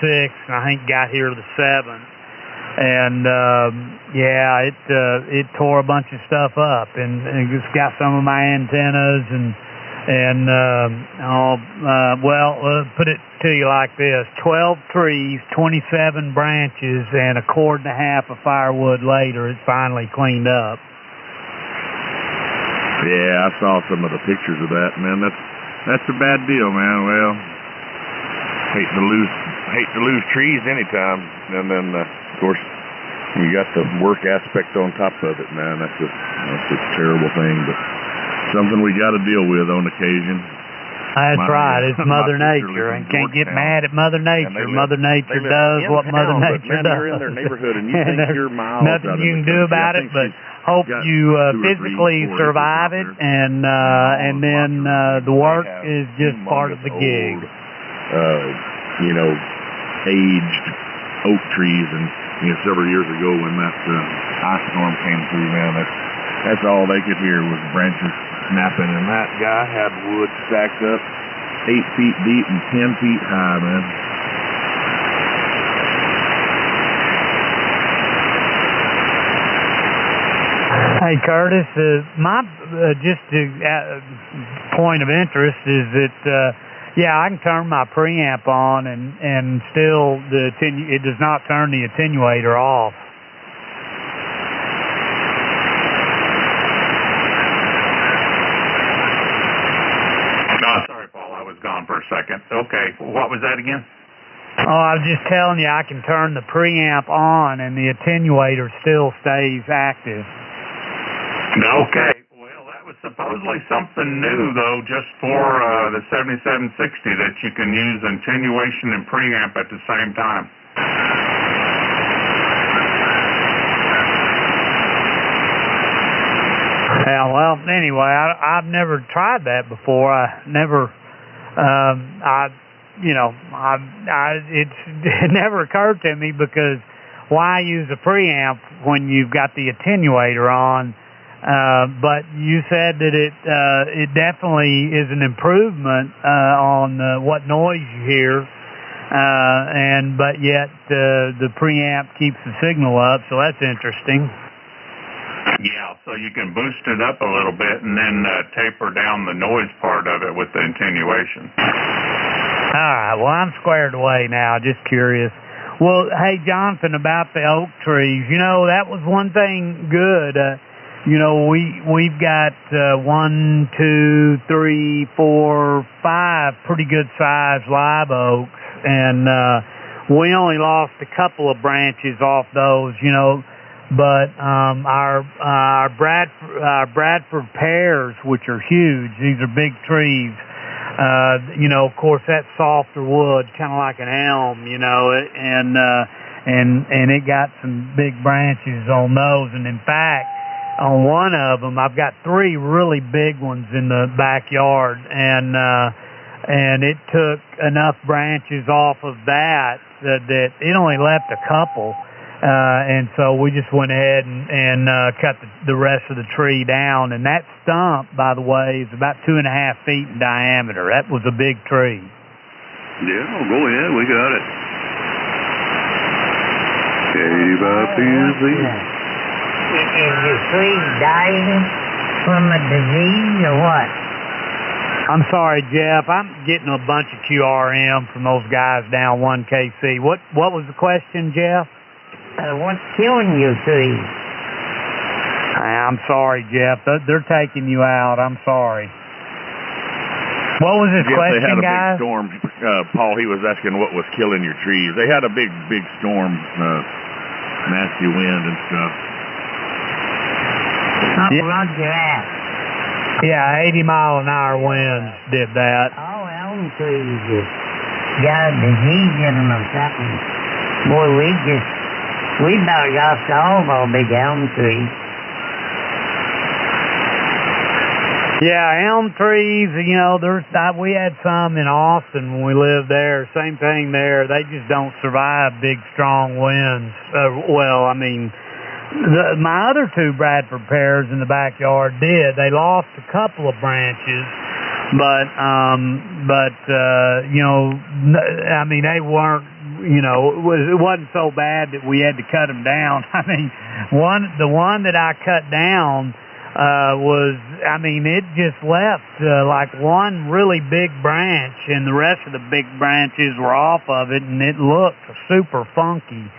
6th, and I think got here the 7th. And yeah, it tore a bunch of stuff up, and just got some of my antennas put it to you like this: 12 trees, 27 branches, and a cord and a half of firewood later, it's finally cleaned up. Yeah, I saw some of the pictures of that, man. That's a bad deal, man. Well, hate to lose trees anytime, and then of course you got the work aspect on top of it, man. That's a terrible thing, but something we got to deal with on occasion. That's right. It's Mother Nature, and can't get mad at Mother Nature. Mother Nature does what Mother Nature does. You're in their neighborhood, and you think you're miles nothing you can do about it, but hope you physically survive it, and then the work is just part of the gig. Aged oak trees, and several years ago when that ice storm came through, man, that's all they could hear was branches snapping, and that guy had wood stacked up 8 feet deep and 10 feet high, man. Hey Curtis, my point of interest is that I can turn my preamp on and still it does not turn the attenuator off. Sorry, Paul, I was gone for a second. Okay, what was that again? Oh, I was just telling you I can turn the preamp on and the attenuator still stays active. Okay. Well, that was supposedly something new, though, just for the 7760, that you can use attenuation and preamp at the same time. Yeah, well, anyway, I've never tried that before. It never occurred to me, because why use a preamp when you've got the attenuator on? But you said that it definitely is an improvement on what noise you hear, but yet the preamp keeps the signal up, so that's interesting. Yeah, so you can boost it up a little bit and then taper down the noise part of it with the attenuation. All right, well, I'm squared away now, just curious. Well, hey, Jonathan, about the oak trees, that was one thing good. We've got 1, 2, 3, 4, 5 pretty good sized live oaks, and we only lost a couple of branches off those, but our Bradford pears, which are huge, these are big trees. Of course, that's softer wood, kind of like an elm, and it got some big branches on those, and in fact, on one of them, I've got 3 really big ones in the backyard, and it took enough branches off of that it only left a couple, and so we just went ahead and cut the rest of the tree down. And that stump, by the way, is about 2.5 feet in diameter. That was a big tree. Yeah, go ahead, we got it. Is the tree dying from a disease or what? I'm sorry, Jeff. I'm getting a bunch of QRM from those guys down 1KC. What was the question, Jeff? What's killing your trees? I'm sorry, Jeff. They're taking you out. I'm sorry. What was his question, they had a guys? Big storm. Paul, he was asking what was killing your trees. They had a big storm, nasty wind and stuff. Roger that. Yeah, 80-mile-an-hour winds did that. Oh, elm trees got a disease in them or something. Boy, we about lost all of our big elm trees. Yeah, elm trees, we had some in Austin when we lived there. Same thing there. They just don't survive big, strong winds. My other 2 Bradford pears in the backyard did. They lost a couple of branches, but they weren't it wasn't so bad that we had to cut them down. I mean, the one that I cut down it just left like one really big branch, and the rest of the big branches were off of it, and it looked super funky.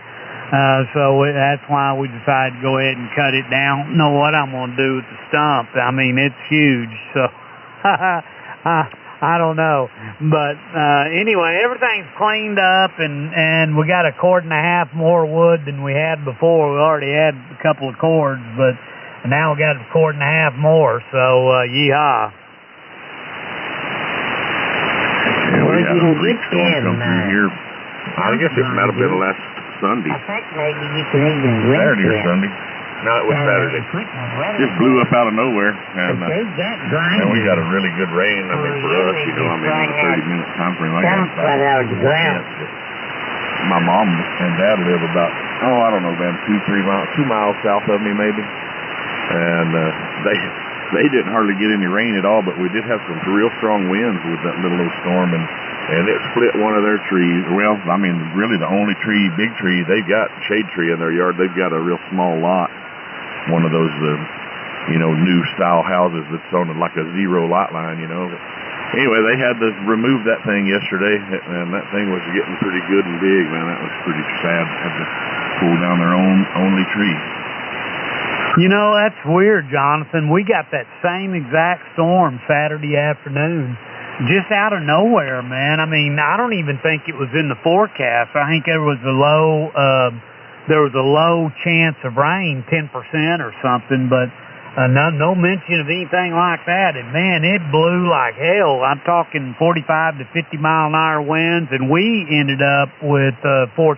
That's why we decided to go ahead and cut it down. Don't know what I'm going to do with the stump. I mean, it's huge, so I don't know. But anyway, everything's cleaned up, and we got a cord and a half more wood than we had before. We already had a couple of cords, but now we got a cord and a half more, so yeehaw. Yeah, we had a big storm come through here. I guess it might have been last Sunday. I think maybe you can even drink Saturday or it. Sunday. No, it was Saturday. Just blew up out of nowhere. And we got a really good rain. I mean, for us, in a 30-minute time frame. Right out of the ground. My mom and dad live about, I don't know, man, 2 miles south of me maybe. And they didn't hardly get any rain at all, but we did have some real strong winds with that little old storm, and it split one of their trees. Well, I mean, really the only big tree they've got, shade tree in their yard. They've got a real small lot, one of those new style houses that's on like a zero lot line. Anyway, they had to remove that thing yesterday, and that thing was getting pretty good and big, man. That was pretty sad. Had to pull down their only tree. That's weird, Jonathan. We got that same exact storm Saturday afternoon, just out of nowhere, man. I mean, I don't even think it was in the forecast. I think there was a low chance of rain, 10% or something, but no mention of anything like that. And man, it blew like hell. I'm talking 45 to 50 mile an hour winds, and we ended up with 0.4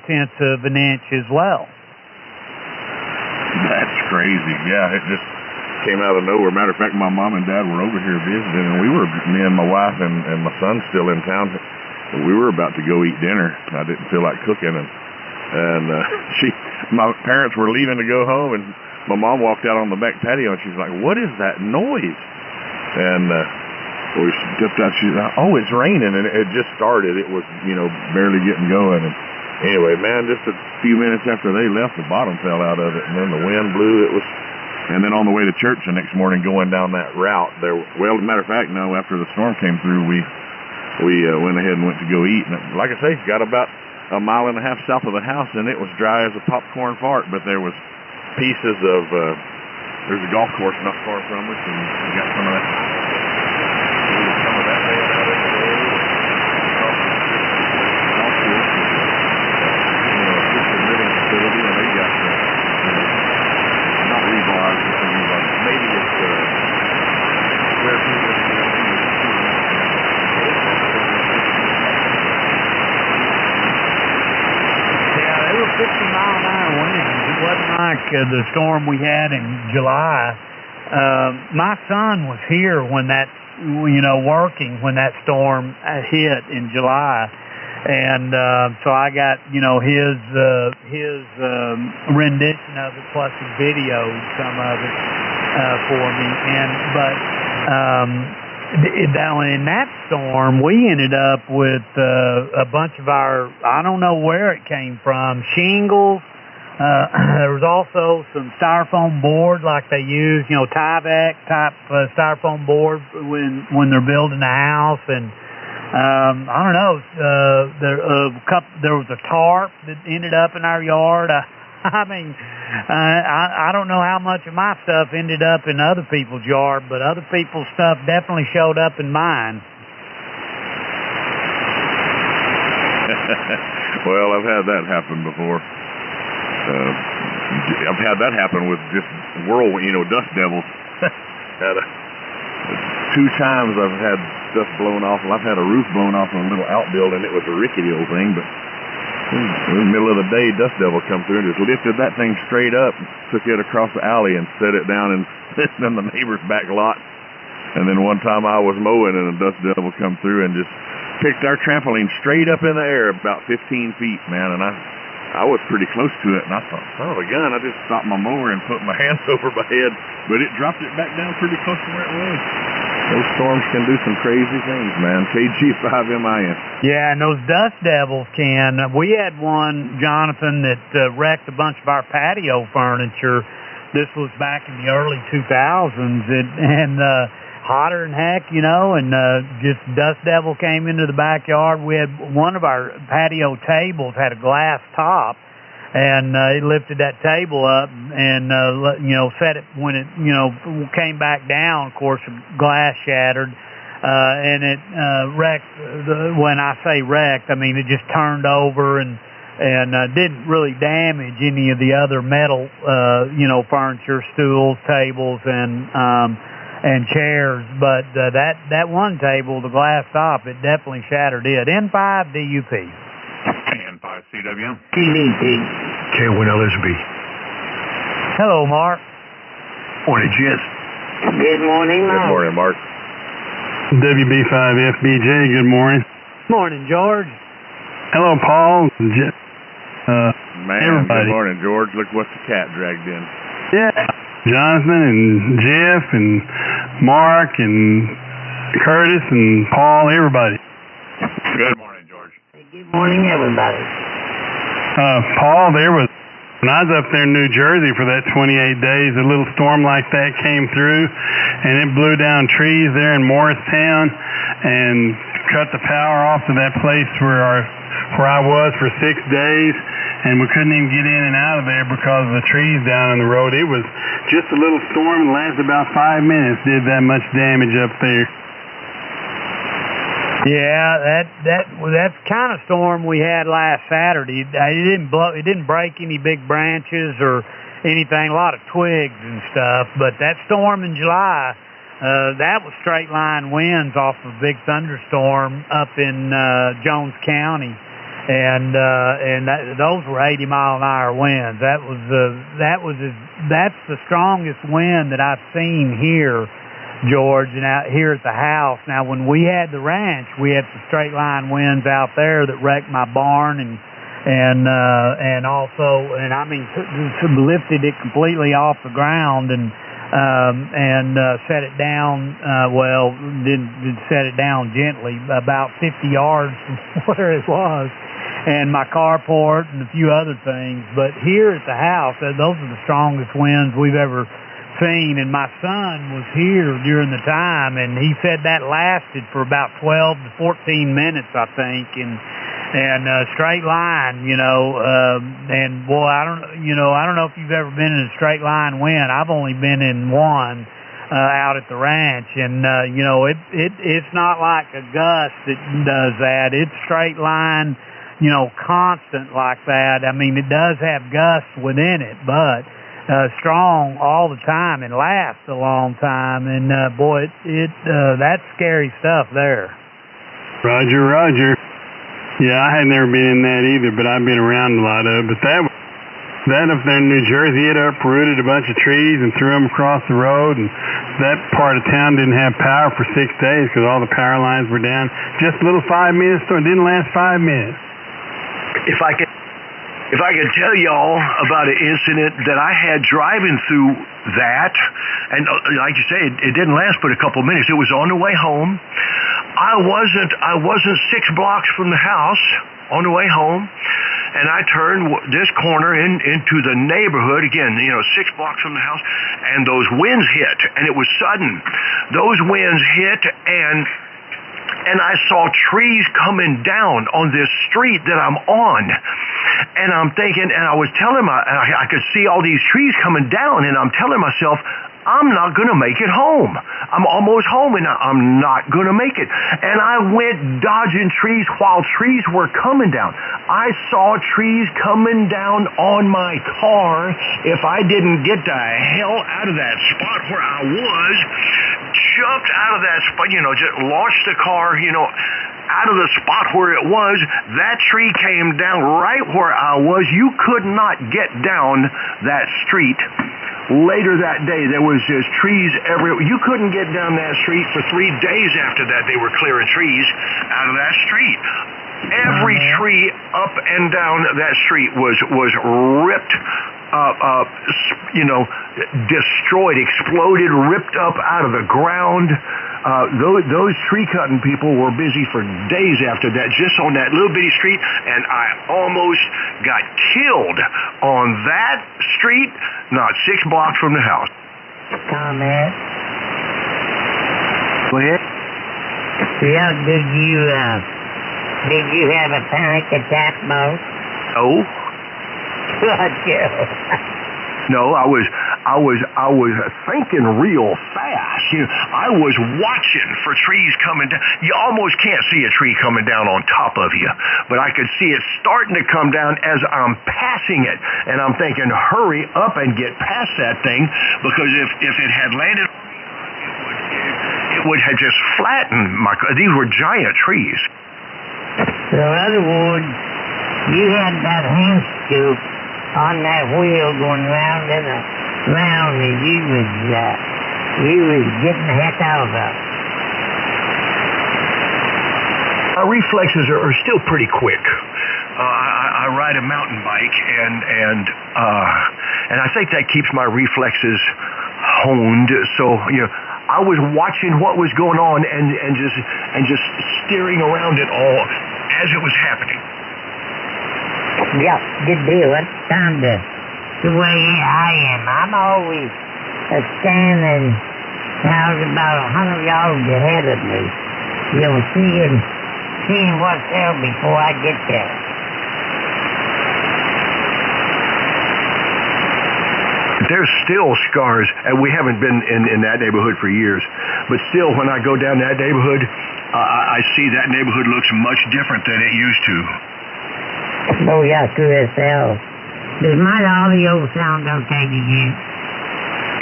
of an inch as well. That's crazy. Yeah, it just came out of nowhere. Matter of fact, my mom and dad were over here visiting, and me and my wife and my son still in town. We were about to go eat dinner. I didn't feel like cooking, and my parents were leaving to go home, and my mom walked out on the back patio, and she's like, "What is that noise?" And we stepped out. She's like, "Oh, it's raining," and it just started. It was barely getting going. And anyway, man, just a few minutes after they left, the bottom fell out of it, and then the wind blew. And then on the way to church the next morning, going down that route, well, as a matter of fact, no, after the storm came through, we went ahead and went to go eat. And like I say, got about a mile and a half south of the house, and it was dry as a popcorn fart. But there was pieces of there's a golf course not far from us, and we got some of that. Some of that laying out in the road. Facility, and they got not rebar, maybe it's where people they were 50-mile an hour winds. It wasn't like the storm we had in July. My son was here when that working when that storm hit in July. And so I got his rendition of it, plus he videoed some of it for me. In that storm, we ended up with a bunch of our, I don't know where it came from, shingles. There was also some styrofoam board like they use, Tyvek type styrofoam board when they're building a house. And I don't know. There was a tarp that ended up in our yard. I don't know how much of my stuff ended up in other people's yard, but other people's stuff definitely showed up in mine. Well, I've had that happen before. I've had that happen with just whirlwind, dust devils. Had 2 times I've had stuff blown off. Well, I've had a roof blown off on a little outbuilding. It was a rickety old thing, but in the middle of the day, dust devil come through and just lifted that thing straight up, took it across the alley and set it down in the neighbor's back lot. And then one time I was mowing and a dust devil come through and just picked our trampoline straight up in the air about 15 feet, man. And I was pretty close to it, and I thought, son of a gun, I just stopped my mower and put my hands over my head, but it dropped it back down pretty close to where it was. Those storms can do some crazy things, man. KG5MIN. Yeah, and those dust devils can. We had one, Jonathan, that wrecked a bunch of our patio furniture. This was back in the early 2000s, and hotter than heck, you know, and just dust devil came into the backyard. We had one of our patio tables had a glass top, and it lifted that table up and, you know, set it when it, you know, came back down. Of course, the glass shattered. And it wrecked. When I say wrecked, I mean it just turned over and didn't really damage any of the other metal, you know, furniture, stools, tables, and chairs. But that one table, the glass top, it definitely shattered it. N5 DUP. N5 CWM. TDP. K1 LSB. Hello, Mark. Morning, gents. Good morning, Mark. Good morning, Mark. WB5FBJ, good morning. Morning, George. Hello, Paul. Man, everybody. Good morning, George. Look what the cat dragged in. Yeah. Jonathan and Jeff and Mark and Curtis and Paul, everybody. Good morning, George. Good morning, everybody. Paul, when I was up there in New Jersey for that 28 days, a little storm like that came through, and it blew down trees there in Morristown and cut the power off to that place where I was for 6 days, and we couldn't even get in and out of there because of the trees down on the road. It was just a little storm and lasted about 5 minutes, did that much damage up there. Yeah, that's the kind of storm we had last Saturday. It didn't break any big branches or anything, a lot of twigs and stuff. But that storm in July, that was straight line winds off of a big thunderstorm up in Jones County, and those were 80-mile-an-hour winds. That's the strongest wind that I've seen here, George, and out here at the house. Now, when we had the ranch, we had some straight line winds out there that wrecked my barn and also, and I mean, lifted it completely off the ground and set it down. Well, didn't set it down gently, about 50 yards from where it was, and my carport and a few other things. But here at the house, those are the strongest winds we've ever seen, and my son was here during the time, and he said that lasted for about 12 to 14 minutes, I think, and straight line, you know, and boy, I don't know if you've ever been in a straight line wind. I've only been in one out at the ranch, and you know, it's not like a gust that does that. It's straight line, you know, constant like that. I mean, it does have gusts within it, but strong all the time and lasts a long time, and boy, that's scary stuff there. Roger. Yeah, I had never been in that either, but I've been around a lot of it. But that up there in New Jersey, it uprooted a bunch of trees and threw them across the road, and that part of town didn't have power for 6 days because all the power lines were down. Just a little 5-minute storm. It didn't last 5 minutes. If I could tell y'all about an incident that I had driving through that, and like you say, it didn't last but a couple minutes. It was on the way home. I wasn't 6 blocks from the house on the way home, and I turned this corner into the neighborhood again, you know, 6 blocks from the house, and those winds hit, and it was sudden. Those winds hit, and I saw trees coming down on this street that I'm on. And I'm thinking, and I was telling I could see all these trees coming down, and I'm telling myself, I'm not going to make it home. I'm almost home, and I'm not going to make it. And I went dodging trees while trees were coming down. I saw trees coming down on my car. If I didn't get the hell out of that spot where I was, jumped out of that spot, you know, just launched the car, you know, out of the spot where it was. That tree came down right where I was. You could not get down that street. Later that day, there was just trees everywhere. You couldn't get down that street for 3 days after that. They were clearing trees out of that street. Every tree up and down that street was ripped destroyed, exploded, ripped up out of the ground. Those tree cutting people were busy for days after that, just on that little bitty street, and I almost got killed on that street, not 6 blocks from the house. Comment. Go ahead. Yeah, did you have a panic attack, boss? No. No, I was thinking real fast. I was watching for trees coming down. You almost can't see a tree coming down on top of you, but I could see it starting to come down as I'm passing it, and I'm thinking, hurry up and get past that thing, because if it had landed, it would have just flattened my. These were giant trees. So in other words, you had that hand scoop on that wheel going round and around, and you was getting the heck out of it. My reflexes are still pretty quick. I ride a mountain bike, and I think that keeps my reflexes honed. So I was watching what was going on and just steering around it all as it was happening. Yeah, good deal. That's kind of the way I am. I'm always standing out about 100 yards ahead of me, seeing what's there before I get there. There's still scars, and we haven't been in that neighborhood for years, but still when I go down that neighborhood, I see that neighborhood looks much different than it used to. Oh yeah, sure as hell. Does my audio sound okay to you?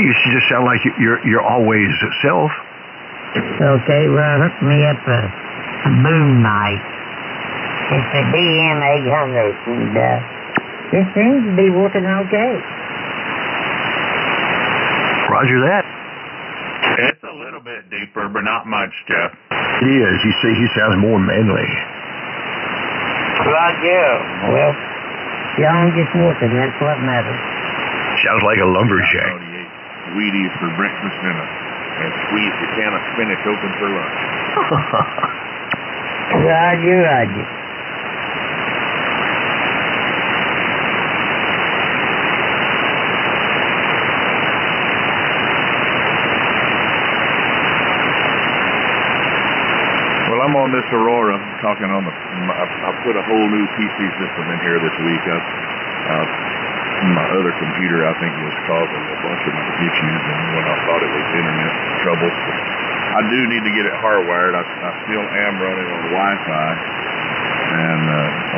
You just sound like you're always self. Okay, well, hook me up a boom mic. It's a DM800, and it seems to be working okay. Roger that. It's a little bit deeper, but not much, Jeff. It is. You see, he sounds more manly. Roger. Well, y'all just working. That's what matters. Sounds like a lumberjack. He ate Wheaties for breakfast and squeezed a can of spinach open for lunch. Roger. Well, I'm on this Aurora talking on I put a whole new PC system in here this week. My other computer, I think, was causing a bunch of issues, and when I thought it was internet trouble. I do need to get it hardwired. I still am running on Wi-Fi and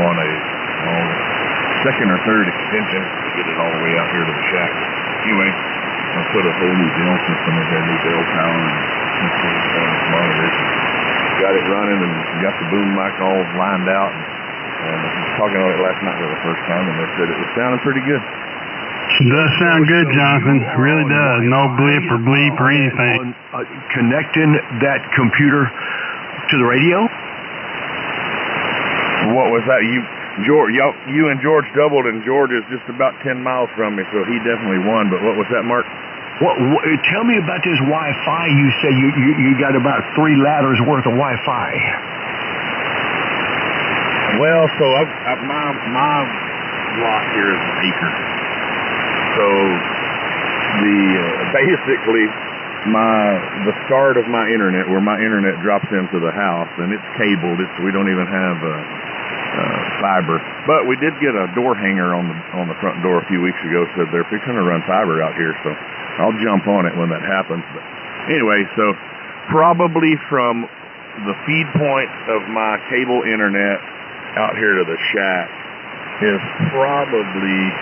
on a second or third extension to get it all the way out here to the shack. Anyway, I put a whole new Dell system in there, new Dell power and monitors. Got it running and got the boom mic all lined out, and I was talking on it last night for the first time, and they said it was sounding pretty good. It does sound good, Jonathan. It really does. No blip or bleep or anything. Connecting that computer to the radio? What was that? You and George doubled, and George is just about 10 miles from me, so he definitely won. But what was that, Mark? Tell me about this Wi-Fi. You say you got about 3 ladders worth of Wi-Fi. Well, so my lot here is an acre. So basically the start of my internet, where my internet drops into the house, and it's cabled. We don't even have fiber. But we did get a door hanger on the front door a few weeks ago. Said they're fixing to run fiber out here, so I'll jump on it when that happens. But anyway, so probably from the feed point of my cable internet out here to the shack is probably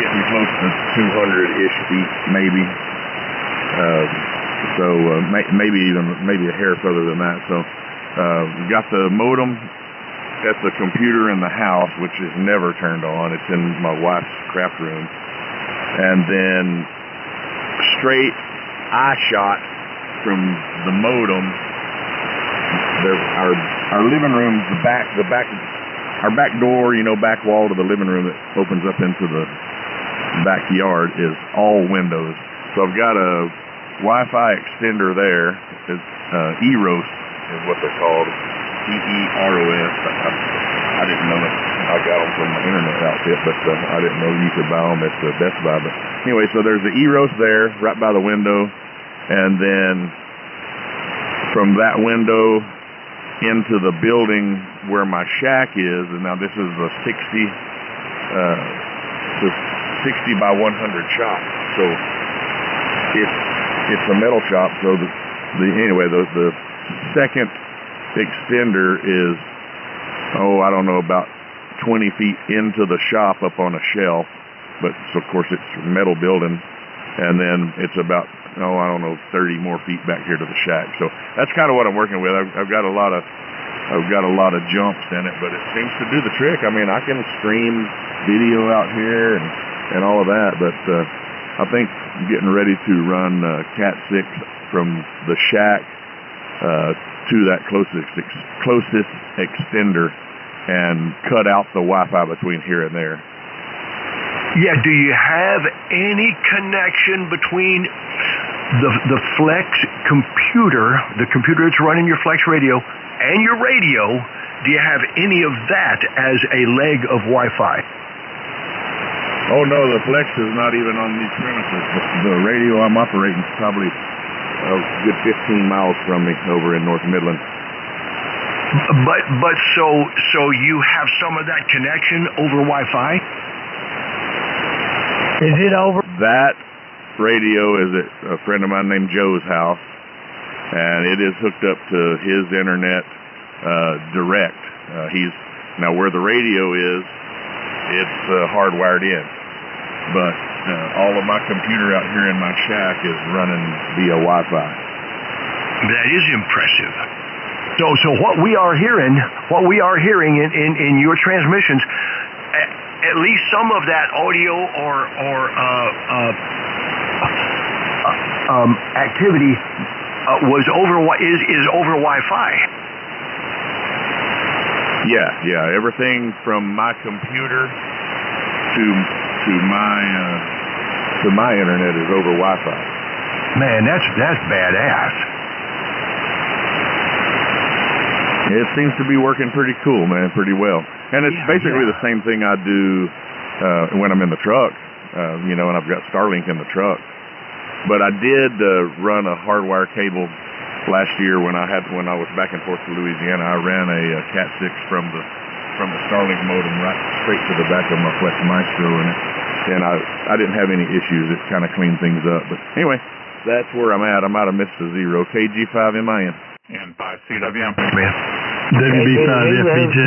getting close to 200-ish feet, maybe. Maybe a hair further than that. So got the modem at the computer in the house, which is never turned on. It's in my wife's craft room. And then straight eye shot from the modem. Our living room, our back door, back wall to the living room that opens up into the backyard is all windows. So I've got a Wi-Fi extender there. It's EROS is what they're called. EEROS. I didn't know that. I got them from the internet outfit, but I didn't know you could buy them at Best Buy. But anyway, so there's the EROS there right by the window, and then from that window into the building where my shack is, and now this is a 60 by 100 shop. So it's a metal shop. So the second extender is I don't know, about 20 feet into the shop up on a shelf, but so of course it's a metal building, and then it's about 30 more feet back here to the shack. So that's kind of what I'm working with. I've got a lot of jumps in it, but it seems to do the trick. I mean, I can stream video out here and all of that, but I think I'm getting ready to run Cat 6 from the shack to that closest extender and cut out the Wi-Fi between here and there. Yeah, do you have any connection between the Flex computer, the computer that's running your Flex radio, and your radio? Do you have any of that as a leg of Wi-Fi? Oh no, the Flex is not even on these premises. The radio I'm operating is probably a good 15 miles from me over in North Midland. But so you have some of that connection over Wi-Fi? Is it over? That radio is at a friend of mine named Joe's house, and it is hooked up to his internet direct. Now where the radio is, it's hardwired in, but all of my computer out here in my shack is running via Wi-Fi. That is impressive. So what we are hearing in your transmissions, at least some of that audio or activity is over Wi-Fi. Yeah. Everything from my computer to my internet is over Wi-Fi. Man, that's badass. It seems to be working pretty cool, man, pretty well. And it's basically the same thing I do when I'm in the truck, and I've got Starlink in the truck. But I did run a hardwire cable last year when I was back and forth to Louisiana. I ran a Cat 6 from the Starlink modem right straight to the back of my Flex Maestro, and I didn't have any issues. It kind of cleaned things up. But anyway, that's where I'm at. I'm out of Mr. Zero, KG5MIN. And 5CWM. WB5FPJ.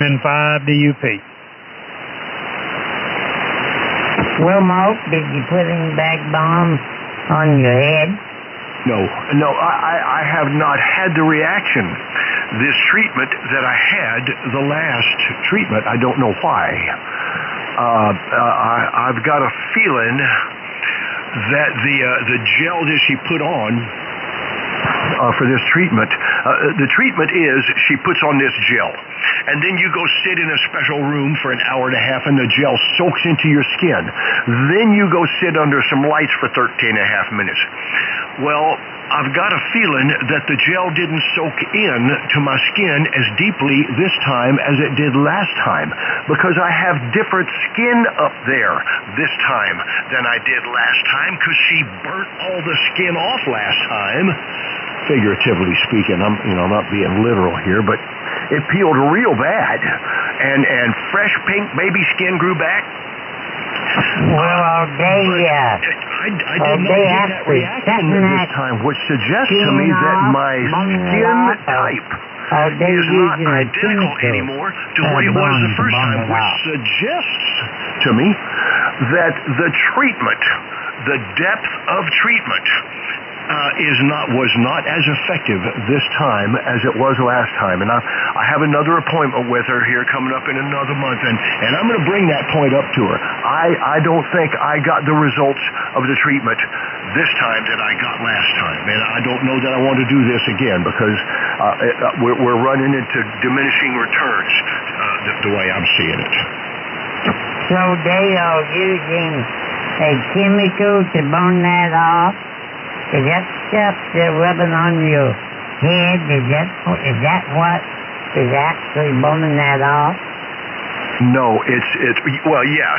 And 5DUP. Well, Mark, did you put any back bombs on your head? No, I have not had the reaction. This treatment that I had, the last treatment, I don't know why. I've got a feeling that the gel that she put on for this treatment, the treatment is she puts on this gel, and then you go sit in a special room for an hour and a half, and the gel soaks into your skin. Then you go sit under some lights for 13 and a half minutes. Well, I've got a feeling that the gel didn't soak in to my skin as deeply this time as it did last time, because I have different skin up there this time than I did last time, because she burnt all the skin off last time. Figuratively speaking, I'm not being literal here, but it peeled real bad, and fresh pink baby skin grew back. Well, I did not get that reaction this time, which suggests to me that my skin type is not identical anymore to what it was the first time, which suggests to me that the treatment, the depth of treatment, was not as effective this time as it was last time. And I have another appointment with her here coming up in another month, and I'm going to bring that point up to her. I don't think I got the results of the treatment this time that I got last time, and I don't know that I want to do this again, because we're running into diminishing returns the way I'm seeing it. So they are using a chemical to burn that off? Is that stuff they're rubbing on your head? Is that what is actually burning that off? No, it's well, yes.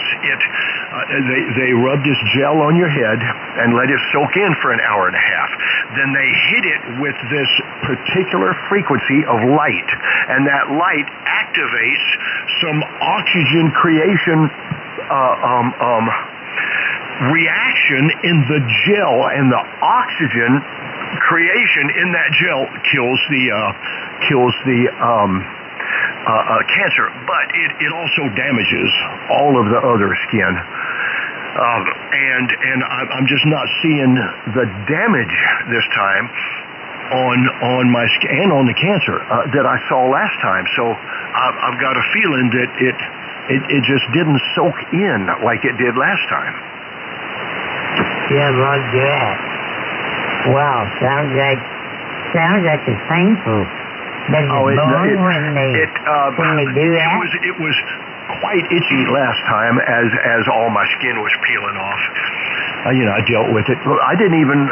They rub this gel on your head and let it soak in for an hour and a half. Then they hit it with this particular frequency of light, and that light activates some oxygen creation reaction in the gel, and the oxygen creation in that gel kills the cancer, but it also damages all of the other skin. And I'm just not seeing the damage this time on my skin and on the cancer that I saw last time. So I've got a feeling that it just didn't soak in like it did last time. Yeah, Roger. Wow, sounds like it's painful. Does it burn when they do that? It was quite itchy last time as all my skin was peeling off. I dealt with it. I didn't even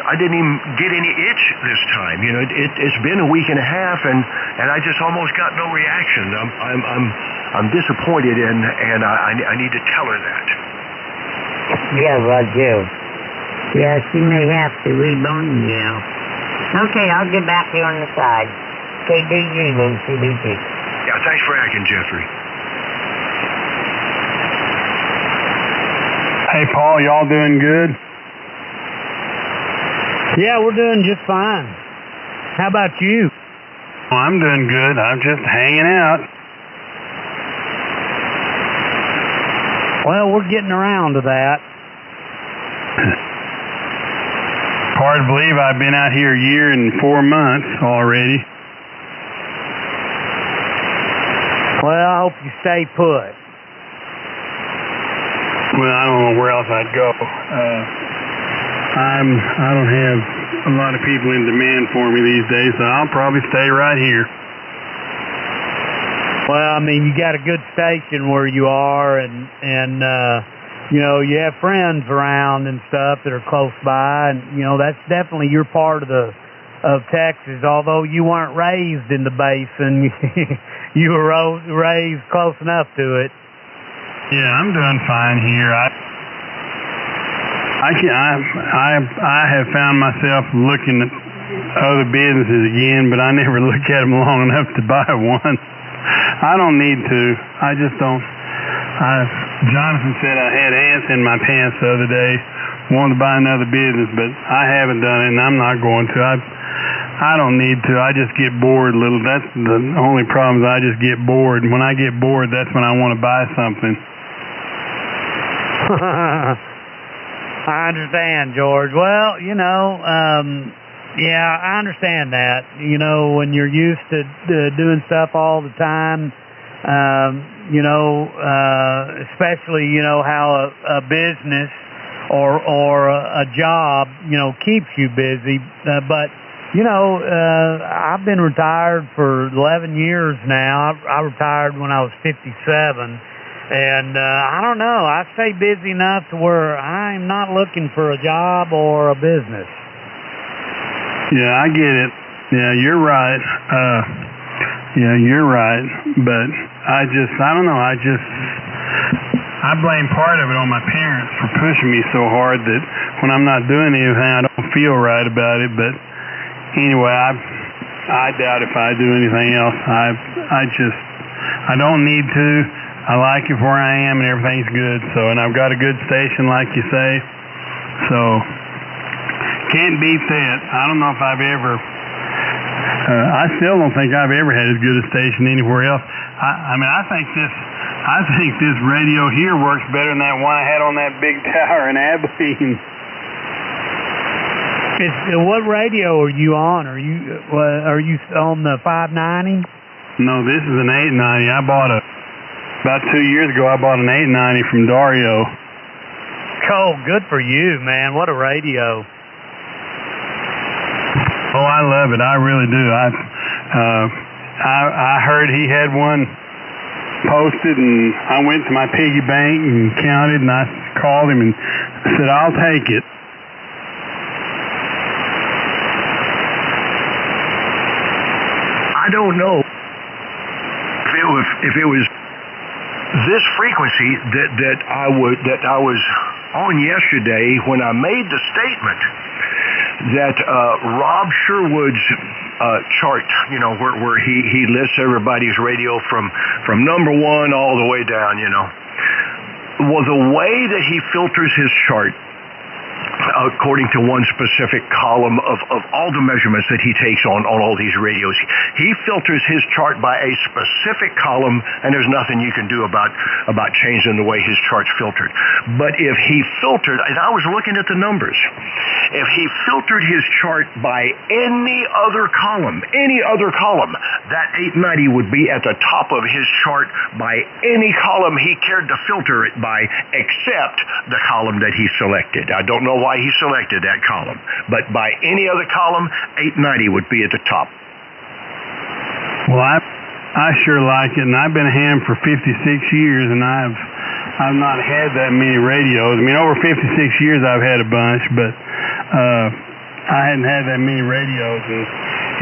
get any itch this time. It's been a week and a half, and I just almost got no reaction. I'm disappointed, and I need to tell her that. Yeah, Roger. Yeah, she may have to reburn you. Okay, I'll get back here on the side. KDG, CBT. Yeah, thanks for asking, Jeffrey. Hey, Paul, y'all doing good? Yeah, we're doing just fine. How about you? Well, I'm doing good. I'm just hanging out. Well, we're getting around to that. Hard to believe I've been out here a year and 4 months already. Well, I hope you stay put. Well, I don't know where else I'd go. I don't have a lot of people in demand for me these days, so I'll probably stay right here. Well, I mean, you got a good station where you are, and you have friends around and stuff that are close by, and that's definitely your part of Texas. Although you weren't raised in the basin, you were raised close enough to it. Yeah, I'm doing fine here. I have found myself looking at other businesses again, but I never look at them long enough to buy one. I don't need to. I just don't. Jonathan said I had ants in my pants the other day, wanted to buy another business, but I haven't done it, and I'm not going to. I don't need to. I just get bored a little. That's the only problem is I just get bored. And when I get bored, that's when I want to buy something. I understand, George. Well, yeah, I understand that. When you're used to doing stuff all the time, especially, how a business or a job, keeps you busy. But, I've been retired for 11 years now. I retired when I was 57. And I don't know. I stay busy enough to where I'm not looking for a job or a business. Yeah, I get it. Yeah, you're right. You're right. But I don't know. I blame part of it on my parents for pushing me so hard that when I'm not doing anything, I don't feel right about it. But anyway, I doubt if I do anything else. I don't need to. I like it where I am and everything's good. So, and I've got a good station, like you say. So, can't beat that. I don't know if I've ever. I still don't think I've ever had as good a station anywhere else. I think this radio here works better than that one I had on that big tower in Abilene. What radio are you on? Are you on the 590? No, this is an 890. About 2 years ago, I bought an 890 from Dario. Oh, good for you, man. What a radio. Oh, I love it. I really do. I heard he had one posted, and I went to my piggy bank and counted, and I called him and said, I'll take it. I don't know if it was this frequency that I was on yesterday when I made the statement that Rob Sherwood's chart, you know, where he lists everybody's radio from number one all the way down, you know. Well, the way that he filters his chart, according to one specific column of all the measurements that he takes on all these radios, he filters his chart by a specific column, and there's nothing you can do about changing the way his chart's filtered. But if he filtered, and I was looking at the numbers, if he filtered his chart by any other column, that 890 would be at the top of his chart by any column he cared to filter it by, except the column that he selected. I don't know why he selected that column, but by any other column, 890 would be at the top. Well, I sure like it, and I've been a ham for 56 years, and I've not had that many radios. I mean, over 56 years I've had a bunch, but I hadn't had that many radios, and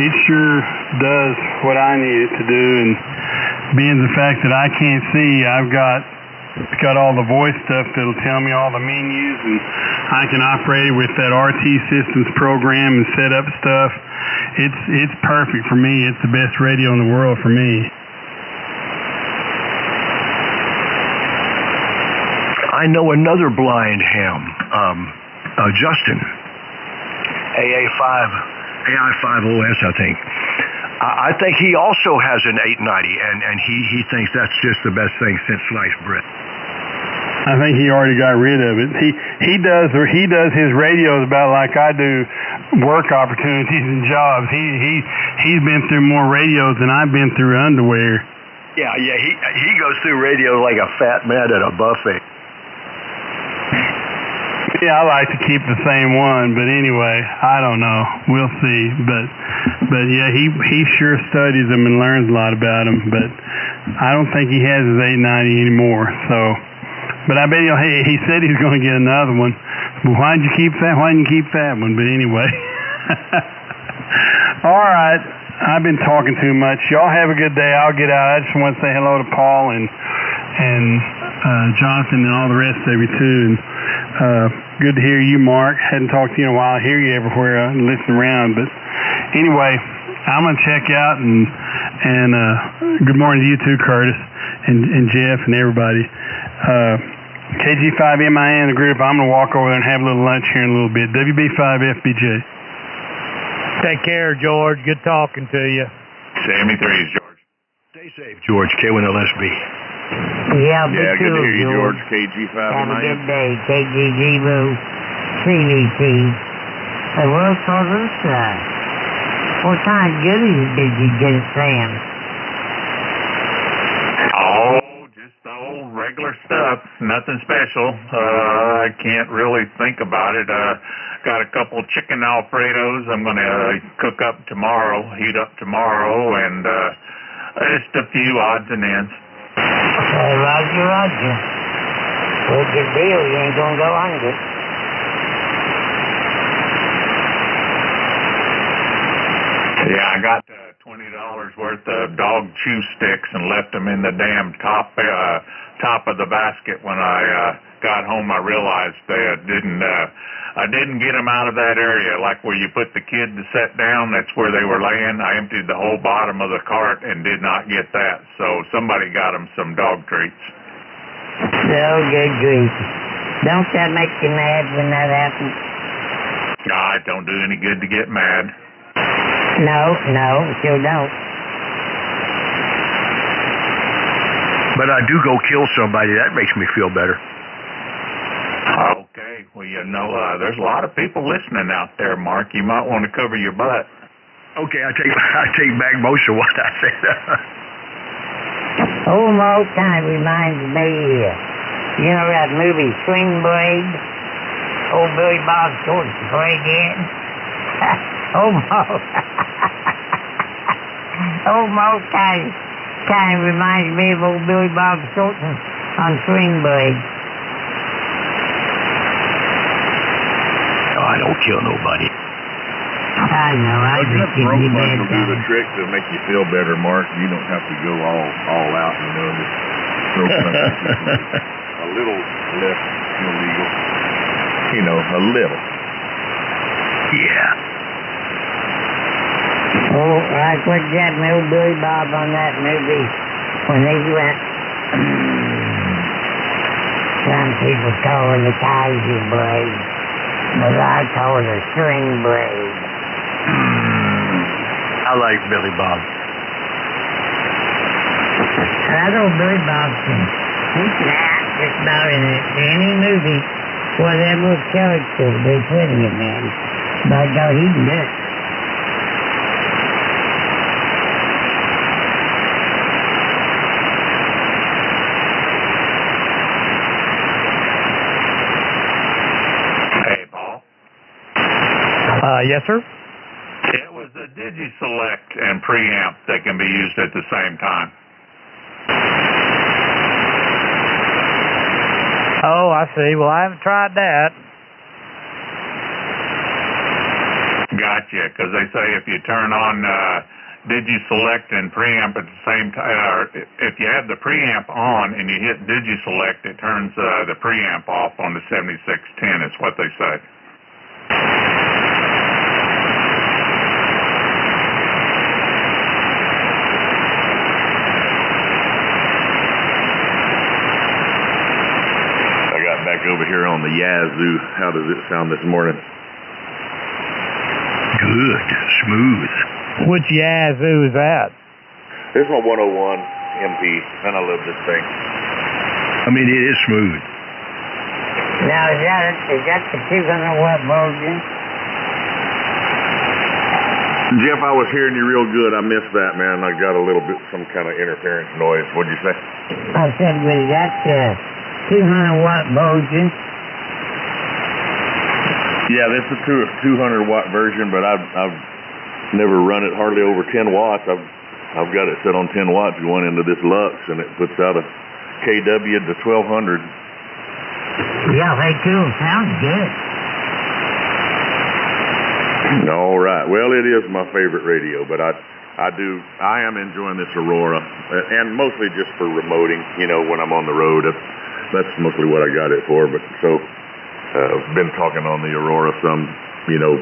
it sure does what I need it to do. And being the fact that I can't see, it's got all the voice stuff that'll tell me all the menus, and I can operate it with that RT Systems program and set up stuff. It's perfect for me. It's the best radio in the world for me. I know another blind ham, Justin, AI5OS, I think. I think he also has an 890, and he thinks that's just the best thing since sliced bread. I think he already got rid of it. He does his radios about like I do work opportunities and jobs. He's been through more radios than I've been through underwear. Yeah, he goes through radio like a fat man at a buffet. Yeah, I like to keep the same one, but anyway, I don't know. We'll see. But yeah, he sure studies them and learns a lot about them. But I don't think he has his 890 anymore. So, but I bet he said he's going to get another one. But why didn't you keep that? Why didn't you keep that one? But anyway, all right. I've been talking too much. Y'all have a good day. I'll get out. I just want to say hello to Paul and Jonathan and all the rest of you too. And good to hear you, Mark. Hadn't talked to you in a while. I hear you everywhere and listen around. But anyway, I'm gonna check out and good morning to you too, Curtis and Jeff and everybody. KG5MIN, the group. I'm gonna walk over there and have a little lunch here in a little bit. WB5FBJ. Take care, George. Good talking to you. Sammy 3s, George. Stay safe, George. K1LSB. Yeah, Yeah, good to hear you, George. Have a KG5MIN. good day, KGGBO, CVT. The world for the sun. What kind of goodies did you get at Sam's? Oh, just the old regular stuff. Nothing special. I can't really think about it. Got a couple chicken Alfredos I'm going to cook up tomorrow, heat up tomorrow, and just a few odds and ends. Roger. Well, good deal. You ain't going to go hungry. Yeah, I got $20 worth of dog chew sticks and left them in the damn top of the basket. When I got home, I realized I didn't get them out of that area, like where you put the kid to sit down. That's where they were laying. I emptied the whole bottom of the cart and did not get that. So somebody got them some dog treats. So good grief. Don't that make you mad when that happens? Nah, it don't do any good to get mad. No, sure don't. But I do go kill somebody. That makes me feel better. Okay, well, there's a lot of people listening out there, Mark. You might want to cover your butt. Okay, I take back most of what I said. Almost kind of reminds me, you know that movie Swing Blade? Old Billy Bob Thornton played in. Almost kind of Kind of reminds me of old Billy Bob Thornton on Swing Blade. Oh, I don't kill nobody. I know, I Just just give you rope bad will do the time. trick to make you feel better, Mark. You don't have to go all out, you know. Just throw something a little less illegal. You know, a little. Yeah. Oh, like what happened to old Billy Bob on that movie when they went. Some people call it a Kaiser blade, but I call it a string blade. I like Billy Bob. That old Billy Bob he can act just about in any movie, whatever character they put him in. By God, he can do it. Hey, Paul. Yes, sir. It was the DigiSelect and preamp that can be used at the same time. Oh, I see. Well, I haven't tried that. Gotcha, because they say if you turn on DigiSelect and preamp at the same time, or if you have the preamp on and you hit DigiSelect, it turns the preamp off on the 7610, is what they say. I got back over here on the Yazoo. How does it sound this morning? Good. Smooth. Which Yazoo is that? This is my 101 MP, and I love this thing. I mean, it is smooth. Now, is that the 200 watt version? Jeff, I was hearing you real good. I missed that, man. I got a little bit, some kind of interference noise. What'd you say? I said, was that the 200 watt version? Yeah, this is a 200 watt version, but I've never run it hardly over 10 watts. I've got it set on 10 watts going into this Lux, and it puts out a KW to 1200. Yeah, they do. Sounds good. All right. Well, it is my favorite radio, but I am enjoying this Aurora, and mostly just for remoting. You know, when I'm on the road, that's mostly what I got it for. But so I've been talking on the Aurora some, you know,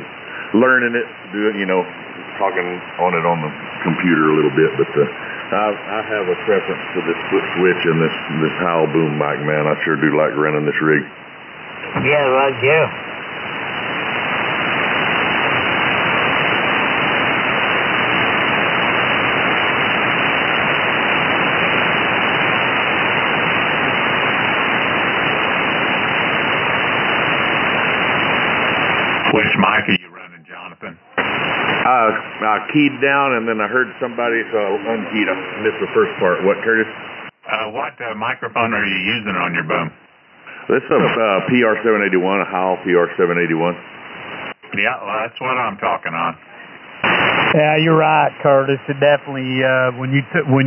learning it, talking on it on the computer a little bit. But I have a preference to this foot switch and this Howl boom mic, man. I sure do like running this rig. Yeah, right, yeah. Which mic are you running, Jonathan? I keyed down, and then I heard somebody, so I unkeyed. I missed the first part. What, Curtis? What microphone are you using on your boom? This is a PR781, a Howl PR781. Yeah, well, that's what I'm talking on. Yeah, you're right, Curtis. It definitely when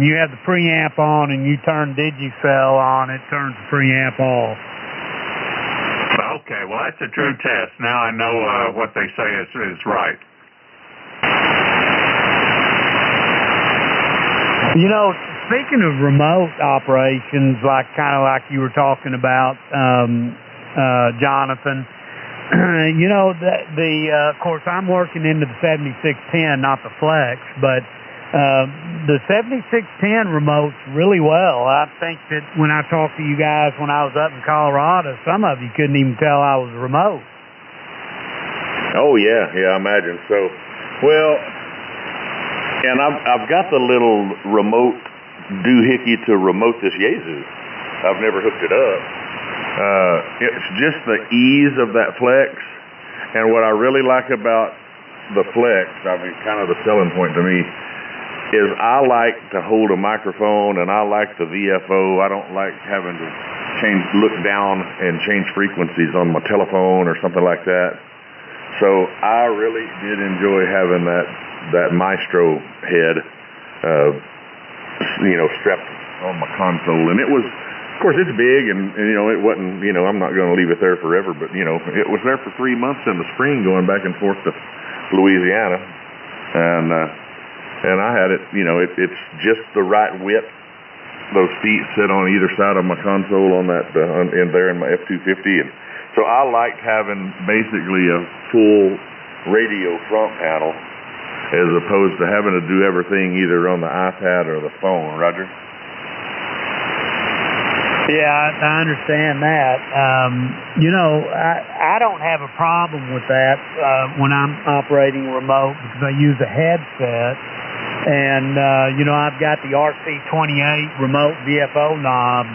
you have the preamp on and you turn Digicel on, it turns the preamp off. Okay, well, that's a true test. Now I know what they say is right. You know, speaking of remote operations, kind of like you were talking about, Jonathan, you know, of course, I'm working into the 7610, not the Flex, but the 7610 remotes really well. I think that when I talked to you guys when I was up in Colorado, some of you couldn't even tell I was remote. Oh yeah, I imagine so. Well, and I've got the little remote doohickey to remote this Yazoo. I've never hooked it up. It's just the ease of that Flex, and what I really like about the Flex, I mean, kind of the selling point to me, is I like to hold a microphone, and I like the VFO. I don't like having to look down and change frequencies on my telephone or something like that. So I really did enjoy having that Maestro head. strapped on my console, and it was, of course, it's big, and it wasn't, I'm not going to leave it there forever, but it was there for 3 months in the spring, going back and forth to Louisiana, and I had it, it's just the right width. Those feet sit on either side of my console on that in there in my F-250, and so I liked having basically a full radio front panel as opposed to having to do everything either on the iPad or the phone. Roger? Yeah, I understand that. I don't have a problem with that when I'm operating remote because I use a headset. And, I've got the RC28 remote VFO knob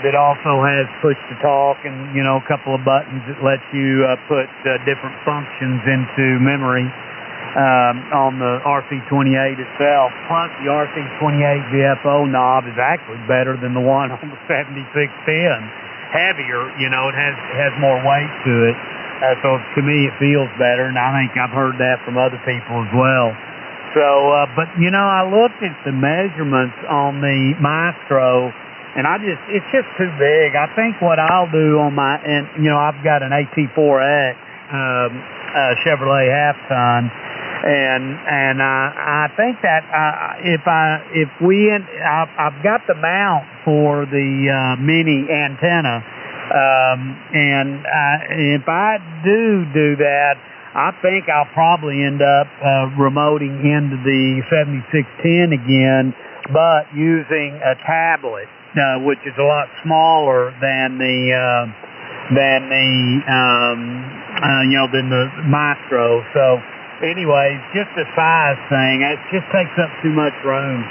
that also has push-to-talk and, a couple of buttons that let you put different functions into memory on the RC28 itself. Plus, the RC28 VFO knob is actually better than the one on the 7610. Heavier, it has more weight to it. So to me, it feels better, and I think I've heard that from other people as well. So, but I looked at the measurements on the Maestro, and it's just too big. I think what I'll do on I've got an AT4X Chevrolet half-ton, and I think that I've got the mount for the mini antenna, and if I do that, I think I'll probably end up remoting into the 7610 again, but using a tablet, which is a lot smaller than the Maestro. So, anyways, just a size thing. It just takes up too much room.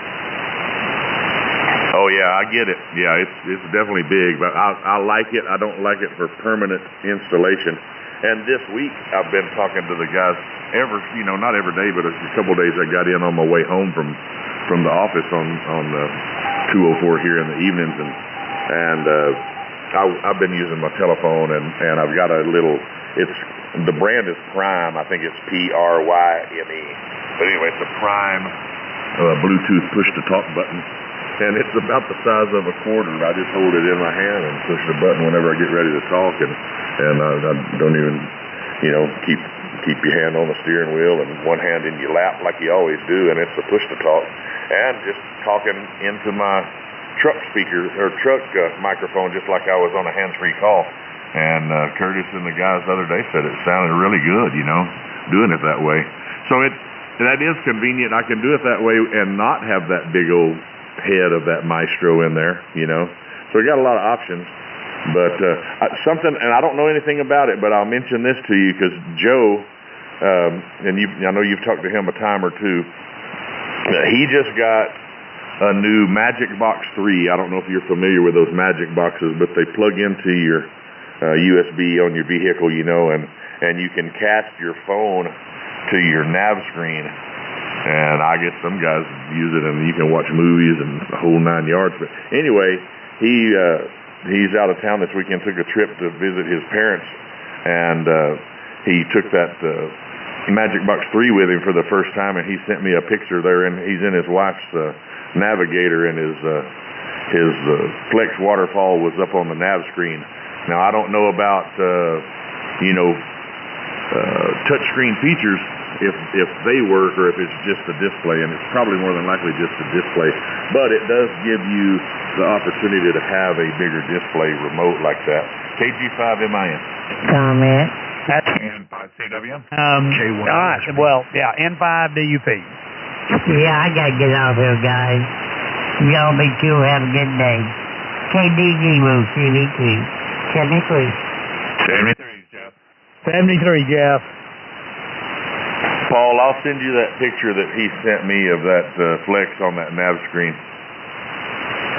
Oh yeah, I get it. Yeah, it's definitely big, but I like it. I don't like it for permanent installation. And this week, I've been talking to the guys not every day, but a couple of days I got in on my way home from the office on 204 here in the evenings, and I've been using my telephone, and I've got a little. The brand is Prime. I think it's PRYME. But anyway, it's a Prime Bluetooth push-to-talk button, and it's about the size of a quarter. I just hold it in my hand and push the button whenever I get ready to talk, and I don't even, keep your hand on the steering wheel and one hand in your lap like you always do, and it's a push-to-talk, and just talking into my truck speakers or truck microphone just like I was on a hands-free call. And Curtis and the guys the other day said it sounded really good, doing it that way. So that is convenient. I can do it that way and not have that big old head of that Maestro in there, So we got a lot of options. But something, and I don't know anything about it, but I'll mention this to you because Joe, and I know you've talked to him a time or two, he just got a new Magic Box 3. I don't know if you're familiar with those Magic Boxes, but they plug into your USB on your vehicle, and you can cast your phone to your nav screen. And I guess some guys use it, and you can watch movies and the whole 9 yards. But anyway, he's out of town this weekend, took a trip to visit his parents, and he took that Magic Box 3 with him for the first time, and he sent me a picture there, and he's in his wife's Navigator, and his Flex waterfall was up on the nav screen. Now, I don't know about, touchscreen features, if they work or if it's just a display, and it's probably more than likely just a display, but it does give you the opportunity to have a bigger display remote like that. KG5MIN. Comment. And 5CW. All right. Well, yeah, N5DUP. Yeah, I gotta get out here, guys. Y'all be cool. Have a good day. KDG Move CV3. 73. 73, Jeff. 73, Jeff. Paul, I'll send you that picture that he sent me of that Flex on that nav screen.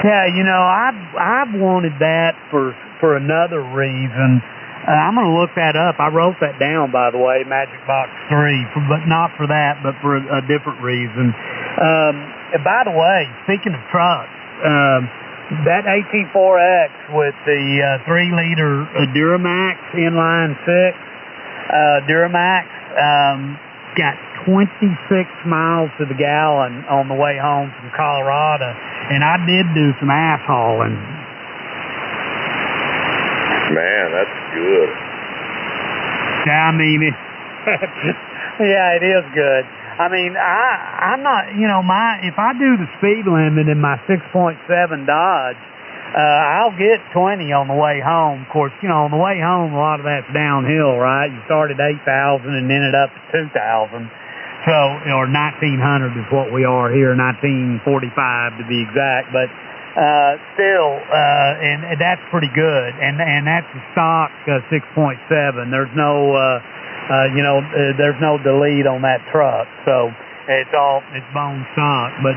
Yeah, I've wanted that for another reason. I'm going to look that up. I wrote that down, by the way, Magic Box 3, but not for that, but for a different reason. And by the way, speaking of trucks, that AT4X with the 3-liter Duramax inline 6 Duramax, got 26 miles to the gallon on the way home from Colorado, and I did do some ass hauling. Man, that's good. Yeah, I mean, yeah, it is good. I mean, I'm not, if I do the speed limit in my 6.7 Dodge, I'll get 20 on the way home. Of course, on the way home, a lot of that's downhill, right? You start at 8,000 and ended up at 2,000. So, or 1,900 is what we are here, 1945 to be exact. But still, and that's pretty good. And that's a stock 6.7. There's no, there's no delete on that truck. So it's bone stock. But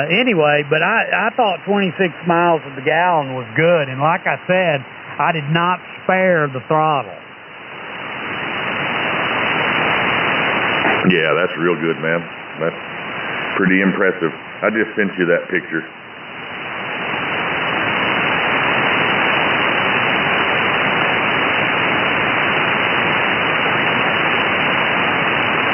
anyway, but I thought 26 miles to the gallon was good. And like I said, I did not spare the throttle. Yeah, that's real good, man. That's pretty impressive. I just sent you that picture.